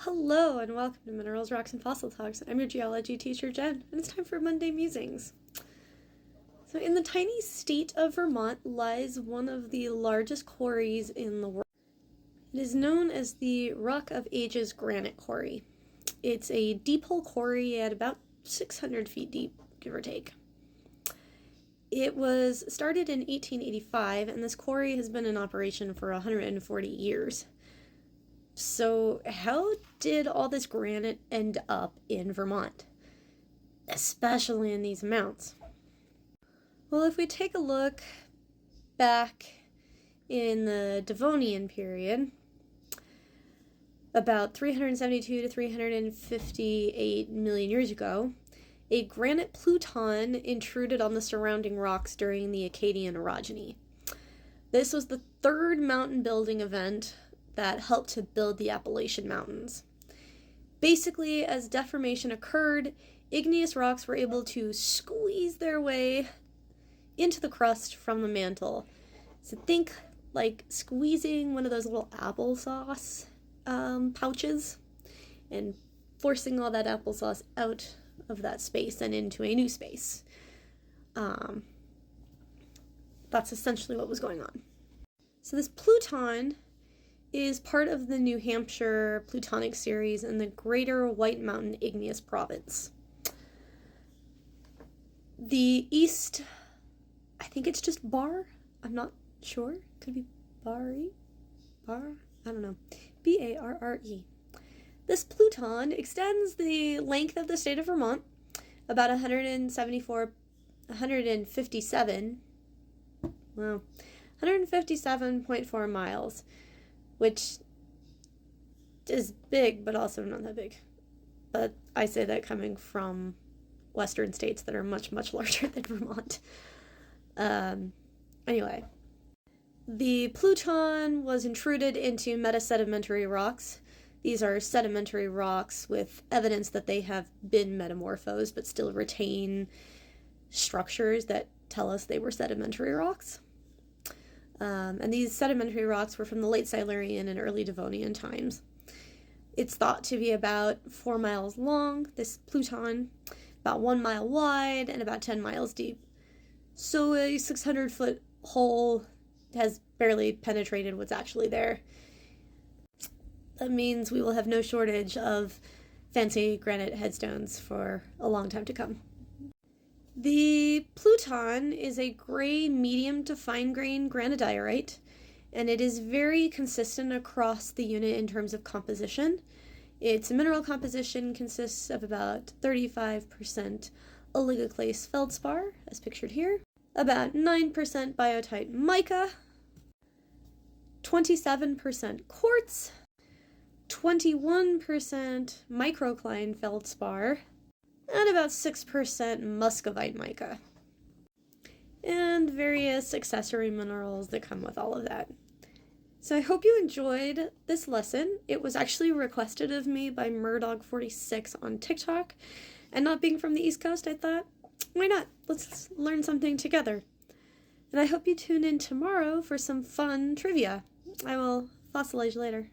Hello and welcome to Minerals, Rocks, and Fossil Talks. I'm your geology teacher, Jen, and it's time for Monday Musings. So in the tiny state of Vermont lies one of the largest quarries in the world. It is known as the Rock of Ages Granite Quarry. It's a deep hole quarry at about 600 feet deep, give or take. It was started in 1885, and this quarry has been in operation for 140 years. So how did all this granite end up in Vermont, especially in these amounts? Well, if we take a look back in the Devonian period, about 372 to 358 million years ago, a granite pluton intruded on the surrounding rocks during the Acadian orogeny. This was the third mountain building event that helped to build the Appalachian Mountains. Basically, as deformation occurred, igneous rocks were able to squeeze their way into the crust from the mantle. So think like squeezing one of those little applesauce pouches and forcing all that applesauce out of that space and into a new space. That's essentially what was going on. So this pluton is part of the New Hampshire Plutonic series in the Greater White Mountain Igneous Province. The east, I think it's just Bar. I'm not sure. Could be Barre? Bar? I don't know. Barre. This pluton extends the length of the state of Vermont about 157.4 miles, which is big, but also not that big. But I say that coming from western states that are much, much larger than Vermont. Anyway, the pluton was intruded into metasedimentary rocks. These are sedimentary rocks with evidence that they have been metamorphosed, but still retain structures that tell us they were sedimentary rocks. And these sedimentary rocks were from the late Silurian and early Devonian times. It's thought to be about 4 miles long, this pluton, about 1 mile wide, and about 10 miles deep. So a 600-foot hole has barely penetrated what's actually there. That means we will have no shortage of fancy granite headstones for a long time to come. The pluton is a gray medium to fine grain granodiorite, and it is very consistent across the unit in terms of composition. Its mineral composition consists of about 35% oligoclase feldspar, as pictured here, about 9% biotite mica, 27% quartz, 21% microcline feldspar, and about 6% muscovite mica, and various accessory minerals that come with all of that. So I hope you enjoyed this lesson. It was actually requested of me by Murdog46 on TikTok, and not being from the East Coast, I thought, why not? Let's learn something together. And I hope you tune in tomorrow for some fun trivia. I will fossilize you later.